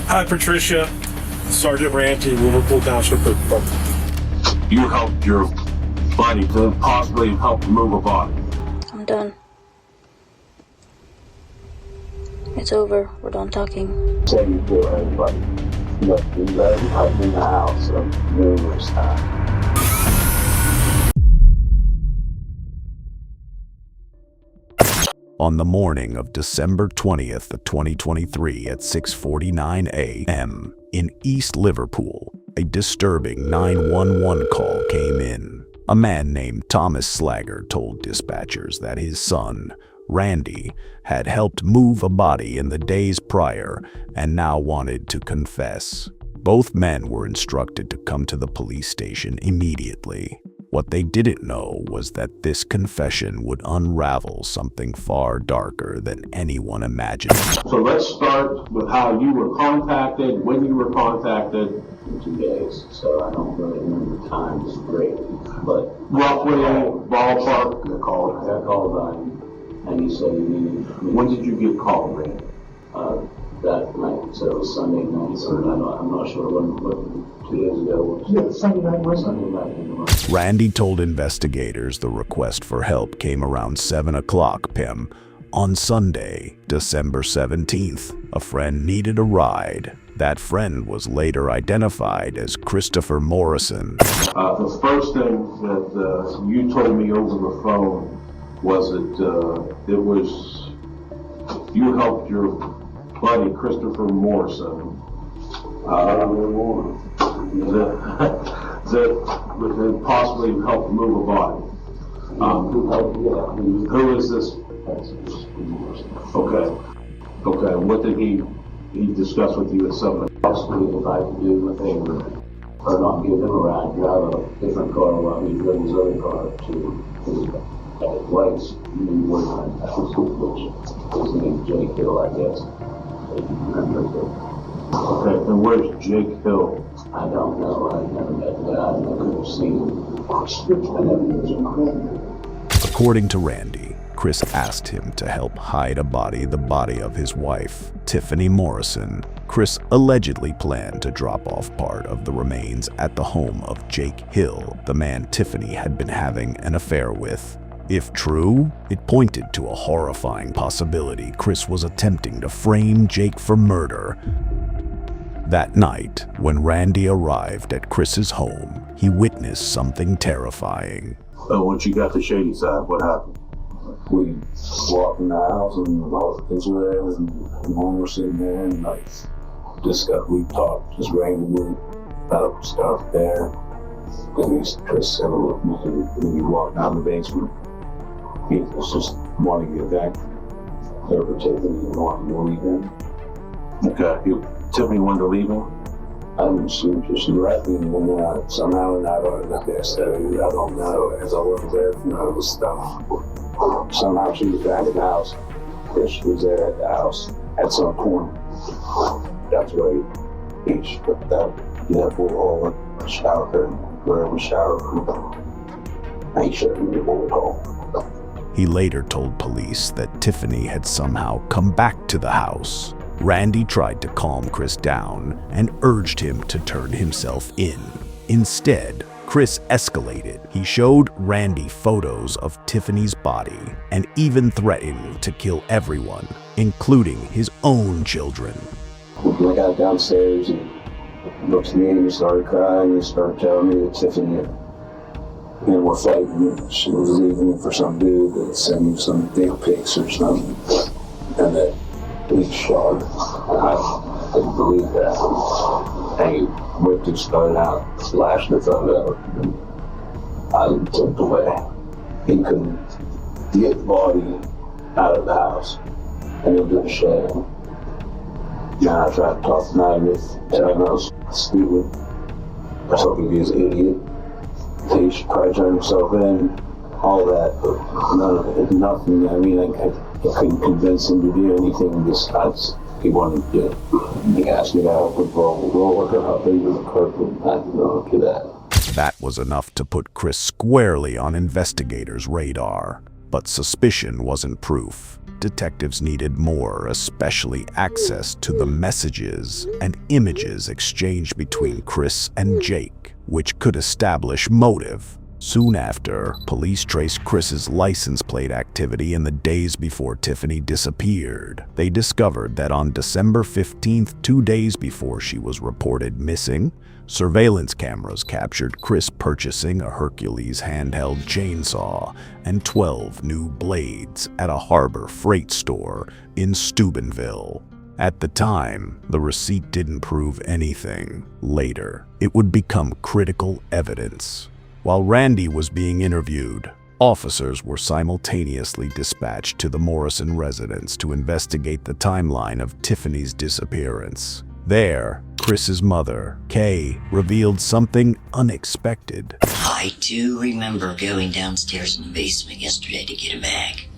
Hi, Patricia. Sergeant Ranty, Liverpool Township. You helped your buddy to possibly help move a body. I'm done. It's over. We're done talking. Say you kill everybody. Look, you let him come in the house numerous times. On the morning of December 20th, 2023 at 6:49 a.m. in East Liverpool, a disturbing 911 call came in. A man named Thomas Slagger told dispatchers that his son, Randy, had helped move a body in the days prior and now wanted to confess. Both men were instructed to come to the police station immediately. What they didn't know was that this confession would unravel something far darker than anyone imagined. So let's start with how you were contacted, when you were contacted. 2 days, so I don't really remember the times greatly, but Roughly, ballpark. I got called on him, and he said he needed me. When did you get called, Randy? That night, so it was Sunday night, so I'm not sure what 2 days ago was. Yeah, Sunday night, wasn't Sunday night in the morning. Randy told investigators the request for help came around 7 o'clock p.m. on Sunday, December 17th. A friend needed a ride. That friend was later identified as Christopher Morrison. The first thing that you told me over the phone was that it was you helped your buddy Christopher Morrison that possibly helped move a body. Who is this? Okay. What did he discuss with you at 7 o'clock? Possibly if I could do a favor, or not give him a ride, drive a different car while he drove his other car to his place, newsworthy, which his name is Jake Hill, I guess. Okay, and where's Jake Hill? I don't know. I've never met the guy. I never have seen him. I never knew him. According to Randy, Chris asked him to help hide the body of his wife, Tiffany Morrison. Chris allegedly planned to drop off part of the remains at the home of Jake Hill, the man Tiffany had been having an affair with. If true, it pointed to a horrifying possibility Chris was attempting to frame Jake for murder. That night, when Randy arrived at Chris's home, he witnessed something terrifying. Once you got to Shady Side, what happened? We walked in the house and all the kids were there and mom was sitting there and we talked just randomly about stuff there. And Chris said, look, when you walk down the basement, he was just wanting to get back there for Tiffany and wanting to leave him. Okay, Tiffany wanted to leave him? I didn't shoot just directly, and then somehow I don't know, as I wasn't there for none of the stuff. Somehow she was back at the house. Chris was there at the house at some point. That's where he stripped out the hole in the shower curtain, where we showered. And he shut me the bullet hole. He later told police that Tiffany had somehow come back to the house. Randy tried to calm Chris down and urged him to turn himself in. Instead, Chris escalated. He showed Randy photos of Tiffany's body and even threatened to kill everyone, including his own children. I got downstairs and looked at me and he started crying and he started telling me that Tiffany and we're fighting. She was leaving me for some dude that sent me some dick pics or something. And that he shot her. And I didn't believe that. And he whipped his gun out, slashed the thumb out. I looked away. He couldn't get the body out of the house and into the shed. And I tried to talk him out of it, telling him I was stupid. I told him he was an idiot. He should probably turn himself in, all that, but none of it, nothing. I mean, I couldn't convince him to do anything besides he wanted to. He asked me to help with roll how big was the carpet. I didn't know to that. That was enough to put Chris squarely on investigators' radar. But suspicion wasn't proof. Detectives needed more, especially access to the messages and images exchanged between Chris and Jake, which could establish motive. Soon after, police traced Chris's license plate activity in the days before Tiffany disappeared. They discovered that on December 15th, 2 days before she was reported missing, surveillance cameras captured Chris purchasing a Hercules handheld chainsaw and 12 new blades at a Harbor Freight store in Steubenville. At the time, the receipt didn't prove anything. Later, it would become critical evidence. While Randy was being interviewed, officers were simultaneously dispatched to the Morrison residence to investigate the timeline of Tiffany's disappearance. There, Chris's mother, Kay, revealed something unexpected. I do remember going downstairs in the basement yesterday to get a bag.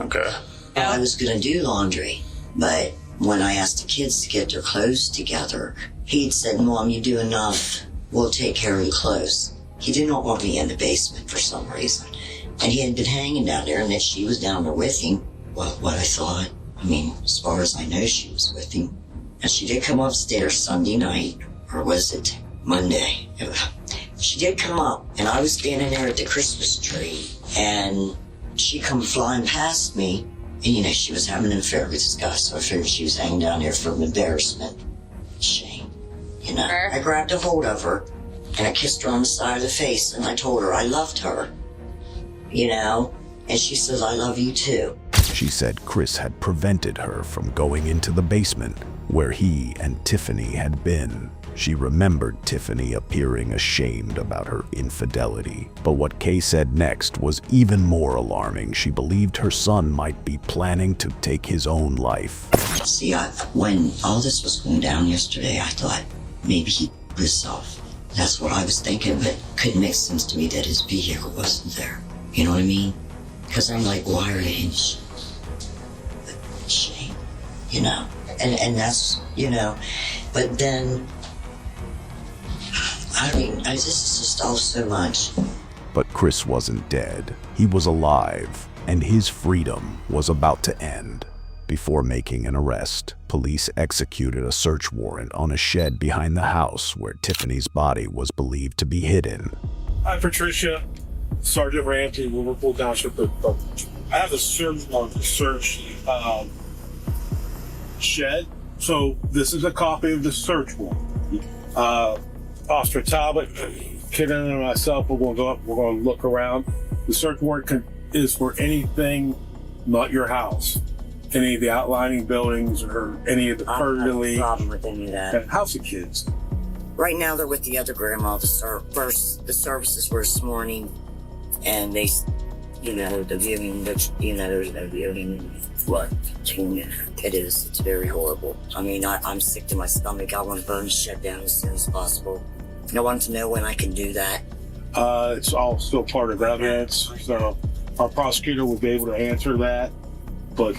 Okay. I was gonna do laundry, but when I asked the kids to get their clothes together, he'd said, "Mom, you do enough. We'll take care of your clothes." He did not want me in the basement for some reason. And he had been hanging down there, and that she was down there with him. Well, what I thought, I mean, as far as I know, she was with him. And she did come upstairs Sunday night, or was it Monday? She did come up, and I was standing there at the Christmas tree, and she come flying past me, and you know, she was having an affair with this guy, so I figured she was hanging down there from embarrassment. Shame. You know, I grabbed a hold of her, and I kissed her on the side of the face, and I told her I loved her. You know, and she says, "I love you too." She said Chris had prevented her from going into the basement where he and Tiffany had been. She remembered Tiffany appearing ashamed about her infidelity. But what Kay said next was even more alarming. She believed her son might be planning to take his own life. See, when all this was going down yesterday, I thought maybe he killed himself. That's what I was thinking, but it couldn't make sense to me that his vehicle wasn't there. You know what I mean? Because I'm like, why are they in shame? You know? And that's, you know, but then, I mean, this is just all so much. But Chris wasn't dead. He was alive, and his freedom was about to end. Before making an arrest, police executed a search warrant on a shed behind the house where Tiffany's body was believed to be hidden. Hi, Patricia. Sergeant Ranty, Liverpool Township. I have a search shed. So this is a copy of the search warrant. Officer Talbot, Kenan, and myself, we're going to go up. We're going to look around. The search warrant is for anything not your house. Any of the outlining buildings or any of the pergola. Problem with any of that. House of kids. Right now, they're with the other grandma. The services were this morning, and they, you know, the viewing, you know, there's no viewing. What? It is. It's very horrible. I mean, I'm sick to my stomach. I want to burn the shed down as soon as possible. I want to know when I can do that. It's all still part of evidence, so our prosecutor will be able to answer that. But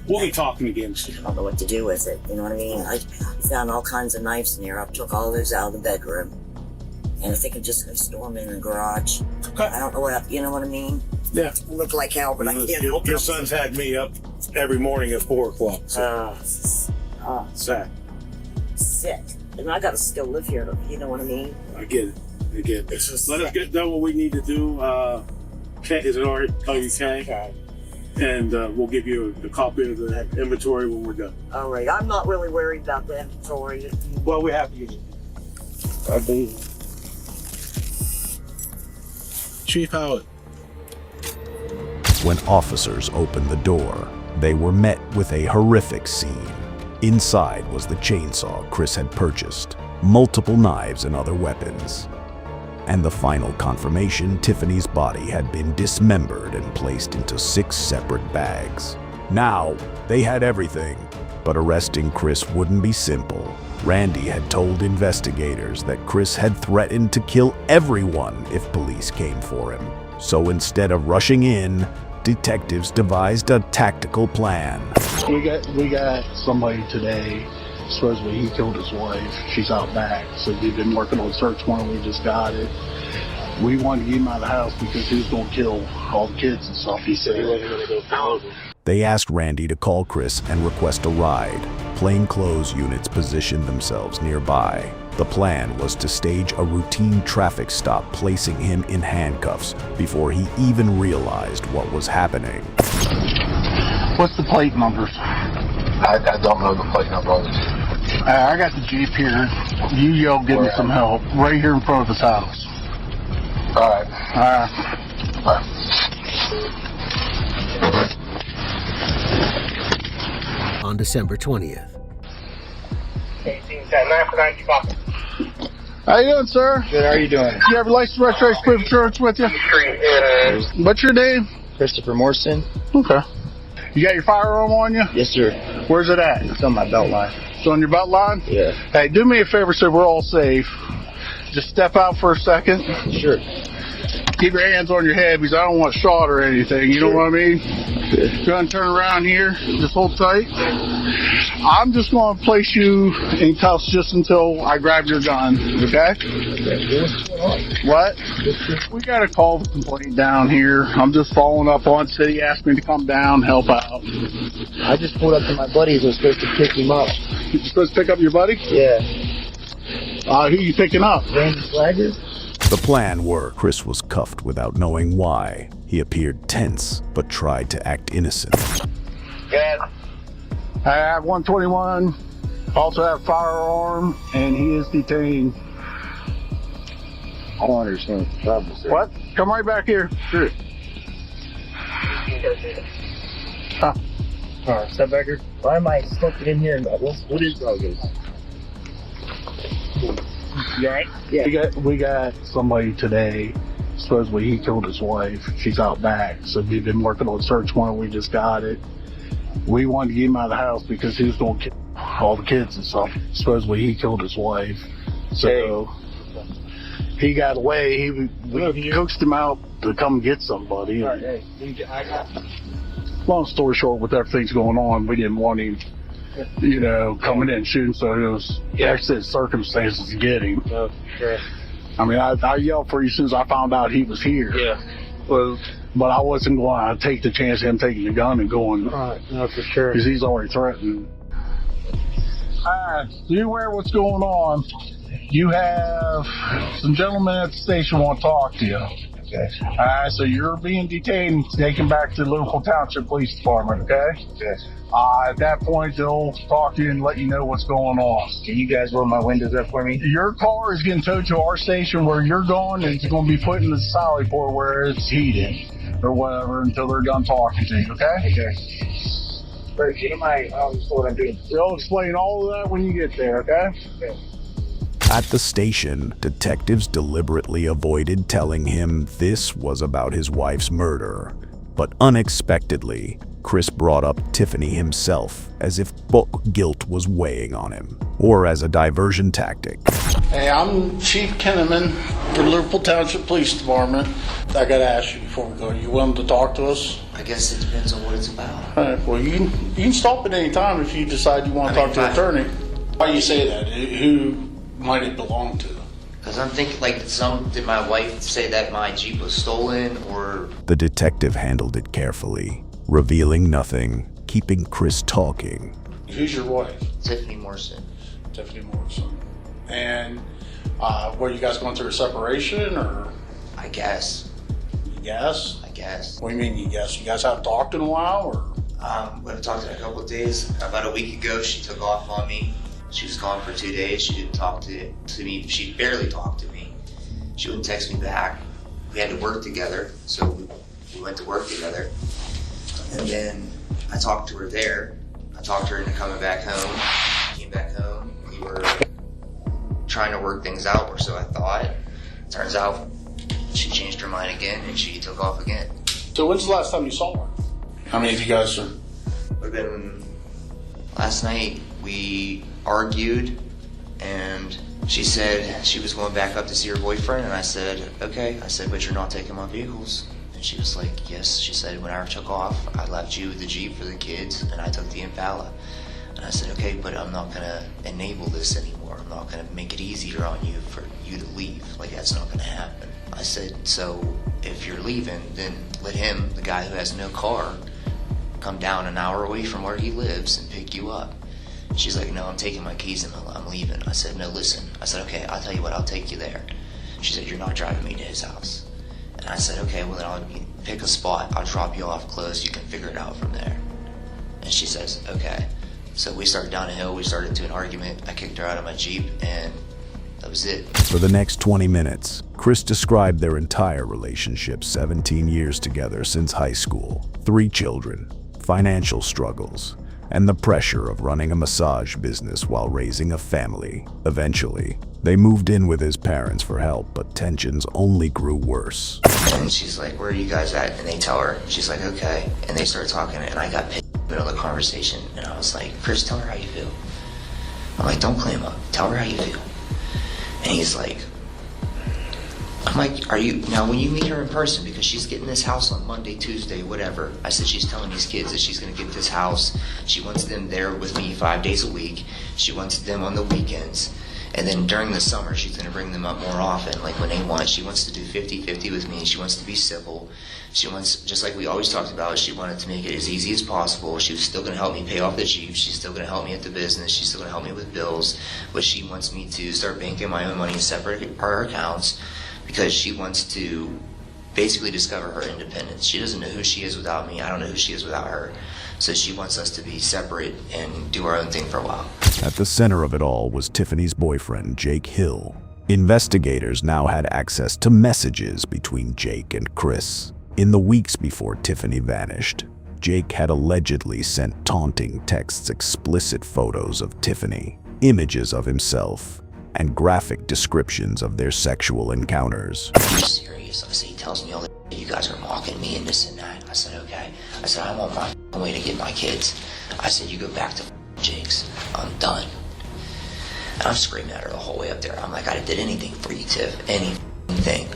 we'll be talking again soon. I don't know what to do with it. You know what I mean? I found all kinds of knives in here. I took all those out of the bedroom. And I think I'm just going to store them in the garage. Okay. I don't know what, you know what I mean? Yeah. Look like hell, but I can't. Your son's had me up every morning at 4 o'clock. So. Sad. Sick. And I got to still live here. You know what I mean? I get it. Let us get done what we need to do. Kay, is it all right? Oh, you can? Okay. And we'll give you a copy of the inventory when we're done. All right. I'm not really worried about the inventory. Well, we have to get it. I believe. Chief Howard. When officers opened the door, they were met with a horrific scene. Inside was the chainsaw Chris had purchased, multiple knives and other weapons. And the final confirmation, Tiffany's body had been dismembered and placed into 6 separate bags. Now, they had everything. But arresting Chris wouldn't be simple. Randy had told investigators that Chris had threatened to kill everyone if police came for him. So instead of rushing in, detectives devised a tactical plan. We got somebody today, supposedly he killed his wife. She's out back, so we've been working on search warrant. We just got it. We wanted to get him out of the house because he was going to kill all the kids and stuff. He said he wasn't going to go follow them. They asked Randy to call Chris and request a ride. Plainclothes units positioned themselves nearby. The plan was to stage a routine traffic stop, placing him in handcuffs before he even realized what was happening. What's the plate numbers? I don't know the plate number on this. I got the Jeep here. You yell, give me some help. Right here in front of his house. All right. All right. On December 20th. How you doing, sir? Good, how are you doing? You have your license, registration, proof of insurance with you? What's your name? Christopher Morrison. Okay. You got your firearm on you? Yes, sir. Where's it at? It's on my belt line. It's on your belt line? Yeah. Hey, do me a favor so we're all safe. Just step out for a second. Sure. Keep your hands on your head because I don't want shot or anything. You know what I mean? Go and turn around here. Just hold tight. I'm just going to place you in cuffs just until I grab your gun. Okay? What? We got to call the complaint down here. I'm just following up on city. Asked me to come down, help out. I just pulled up to my buddies. I was supposed to pick him up. You supposed to pick up your buddy? Yeah. Who you picking up? Randy Swagger? The plan worked. Chris was cuffed without knowing why. He appeared tense, but tried to act innocent. Good. I have 121. Also have firearm, and he is detained. I don't understand what the problem is. What? Come right back here. Sure. Huh. Alright, step back here. Why am I stuck in here? What is all this? You alright? Yeah. We got somebody today. Supposedly he killed his wife. She's out back. So we've been working on a search warrant. We just got it. We wanted to get him out of the house because he was going to kill all the kids and stuff. Supposedly he killed his wife. So he got away. We coaxed him out to come get somebody. Long story short, with everything's going on, we didn't want him, coming in and shooting. So it was exit circumstances to get him. Okay. I mean, I yelled for you as soon as I found out he was here. Yeah. But I wasn't going to take the chance of him taking the gun and going. Alright, no, for sure. Because he's already threatened. Alright, so you aware what's going on? You have some gentlemen at the station want to talk to you. Okay. Alright, so you're being detained, taken back to the Liverpool Township Police Department, okay? Okay. At that point, they'll talk to you and let you know what's going on. Can you guys roll my windows up for me? Your car is getting towed to our station where you're going, and it's going to be put in the Sally port where it's heated or whatever until they're done talking to you, okay? Okay. First, I'll explain what I'm doing. They'll explain all of that when you get there, okay? Okay. At the station, detectives deliberately avoided telling him this was about his wife's murder. But unexpectedly, Chris brought up Tiffany himself, as if book guilt was weighing on him, or as a diversion tactic. Hey, I'm Chief Kinnaman for Liverpool Township Police Department. I got to ask you before we go, you willing to talk to us? I guess it depends on what it's about. All right, well, you can stop at any time if you decide you want to talk to an attorney. Why you say that? Who might it belong to? Because I'm thinking, did my wife say that my Jeep was stolen, or... The detective handled it carefully, revealing nothing, keeping Chris talking. Who's your wife? Tiffany Morrison. Tiffany Morrison. And were you guys going through a separation, or? I guess. You guess? I guess. What do you mean you guess? You guys haven't talked in a while, or? We haven't talked in a couple of days. About a week ago, she took off on me. She was gone for 2 days. She didn't talk to me. She barely talked to me. She wouldn't text me back. We had to work together, so we went to work together. And then I talked to her there. I talked her into coming back home. I came back home. We were trying to work things out, or so I thought. Turns out she changed her mind again, and she took off again. So when's the last time you saw her? How many of you guys are? Would have been last night. We argued, and she said she was going back up to see her boyfriend, and I said, okay. I said, but you're not taking my vehicles. And she was like, yes. She said, when I took off, I left you with the Jeep for the kids, and I took the Impala. And I said, okay, but I'm not gonna enable this anymore. I'm not gonna make it easier on you for you to leave. Like, that's not gonna happen. I said, so if you're leaving, then let him, the guy who has no car, come down an hour away from where he lives and pick you up. She's like, no, I'm taking my keys and I'm leaving. I said, no, listen. I said, okay, I'll tell you what, I'll take you there. She said, you're not driving me to his house. And I said, okay, well then I'll pick a spot. I'll drop you off close. You can figure it out from there. And she says, okay. So we started down a hill. We started into an argument. I kicked her out of my Jeep and that was it. For the next 20 minutes, Chris described their entire relationship, 17 years together since high school, 3 children, financial struggles, and the pressure of running a massage business while raising a family. Eventually, they moved in with his parents for help, but tensions only grew worse. And she's like, where are you guys at? And they tell her. She's like, okay. And they start talking, and I got pissed in the middle of the conversation. And I was like, Chris, tell her how you feel. I'm like, don't clam up. Tell her how you feel. And he's like, I'm like, are you, now when you meet her in person, because she's getting this house on Monday, Tuesday, whatever. I said, she's telling these kids that she's going to get this house. She wants them there with me 5 days a week. She wants them on the weekends. And then during the summer, she's going to bring them up more often. Like when they want, she wants to do 50-50 with me. She wants to be civil. She wants, just like we always talked about, she wanted to make it as easy as possible. She was still going to help me pay off the Jeep. She's still going to help me at the business. She's still going to help me with bills. But she wants me to start banking my own money in separate her accounts because she wants to basically discover her independence. She doesn't know who she is without me. I don't know who she is without her. So she wants us to be separate and do our own thing for a while. At the center of it all was Tiffany's boyfriend, Jake Hill. Investigators now had access to messages between Jake and Chris. In the weeks before Tiffany vanished, Jake had allegedly sent taunting texts, explicit photos of Tiffany, images of himself, and graphic descriptions of their sexual encounters. Are you serious? I said, he tells me all that you guys are mocking me and this and that. I said, okay. I said, I'm on my way to get my kids. I said, you go back to Jake's. I'm done. And I'm screaming at her the whole way up there. I'm like, I did anything for you, Tiff. Anything.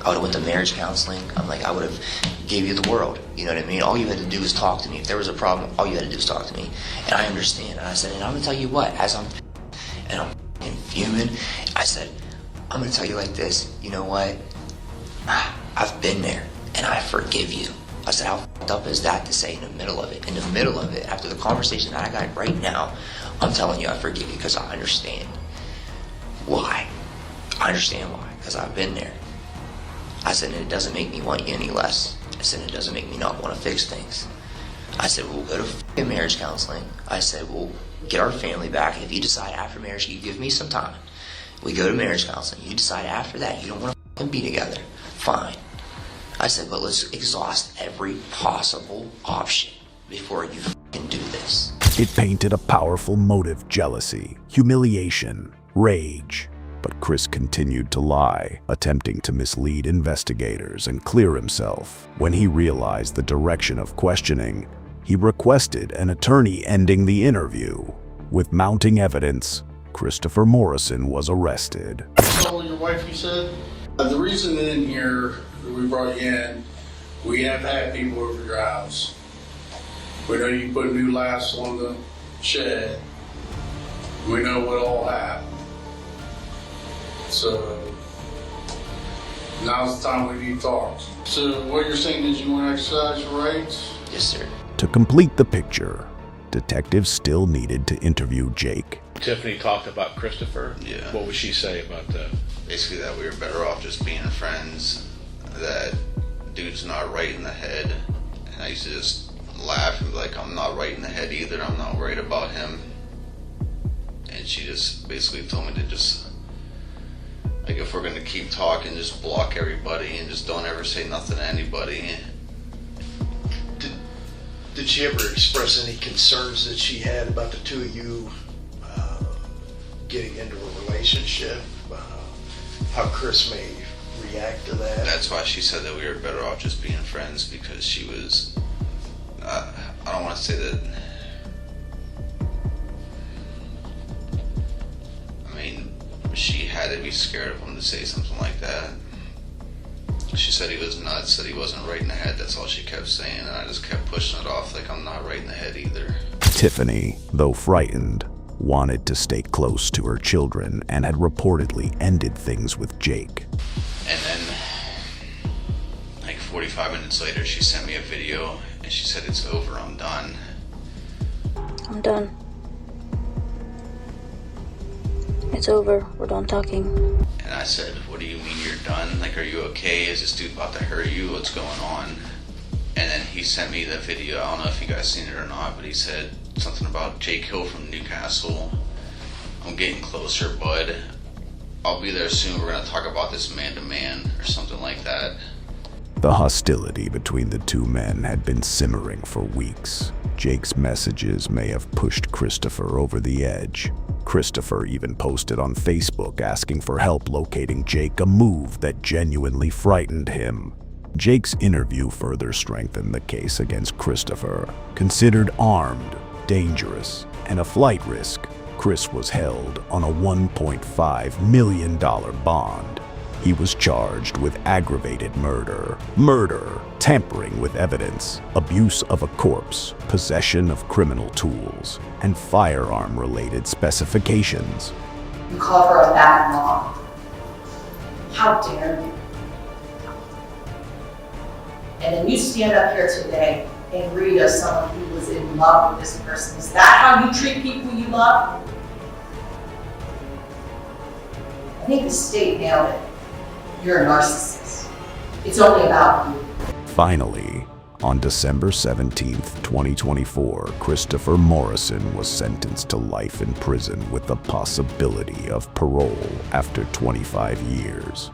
I would have went to marriage counseling. I'm like, I would have gave you the world. You know what I mean? All you had to do was talk to me. If there was a problem, all you had to do was talk to me. And I understand. And I said, and I'm going to tell you what, as I'm fuming, I said, I'm going to tell you like this. You know what? I've been there and I forgive you. I said, how fucked up is that to say in the middle of it? In the middle of it, after the conversation that I got right now, I'm telling you I forgive you because I understand why. I understand why, because I've been there. I said, and it doesn't make me want you any less. I said, it doesn't make me not want to fix things. I said, we'll go to marriage counseling. I said, we'll get our family back. If you decide after marriage, you give me some time. We go to marriage counseling. You decide after that you don't want to be together. Fine. I said, but let's exhaust every possible option before you do this. It painted a powerful motive: jealousy, humiliation, rage. But Chris continued to lie, attempting to mislead investigators and clear himself. When he realized the direction of questioning, he requested an attorney, ending the interview. With mounting evidence, Christopher Morrison was arrested. Tell your wife, you said? The reason in here that we brought you in, we have had people over your house. We know you put new lifts on the shed. We know what all happened. So now's the time we need to talk. So what you're saying is you want to exercise your rights? Yes, sir. To complete the picture, detectives still needed to interview Jake. Tiffany talked about Christopher. Yeah. What would she say about that? Basically that we were better off just being friends, that dude's not right in the head. And I used to just laugh and be like, I'm not right in the head either, I'm not worried about him. And she just basically told me to just, like, if we're gonna keep talking, just block everybody and just don't ever say nothing to anybody. Did she ever express any concerns that she had about the two of you getting into a relationship? How Chris may react to that? That's why she said that we were better off just being friends, because she was, I don't want to say that, I mean, she had to be scared of him to say something like that. She said he was nuts, that he wasn't right in the head. That's all she kept saying, and I just kept pushing it off like I'm not right in the head either. Tiffany, though frightened, wanted to stay close to her children and had reportedly ended things with Jake. And then 45 minutes later, she sent me a video and she said, "It's over, I'm done." I'm done. It's over. We're done talking. And I said, "What do you mean you're done? Like, are you okay? Is this dude about to hurt you? What's going on?" And then he sent me the video. I don't know if you guys seen it or not, but he said something about Jake Hill from Newcastle. "I'm getting closer, bud. I'll be there soon. We're going to talk about this man to man," or something like that. The hostility between the two men had been simmering for weeks. Jake's messages may have pushed Christopher over the edge. Christopher even posted on Facebook asking for help locating Jake, a move that genuinely frightened him. Jake's interview further strengthened the case against Christopher. Considered armed, dangerous, and a flight risk, Chris was held on a $1.5 million bond. He was charged with aggravated murder, tampering with evidence, abuse of a corpse, possession of criminal tools, and firearm-related specifications. You call her a bad mom. How dare you? And then you stand up here today and read us someone who was in love with this person. Is that how you treat people you love? I think the state nailed it. You're a narcissist. It's only about you. Finally, on December 17th, 2024, Christopher Morrison was sentenced to life in prison with the possibility of parole after 25 years.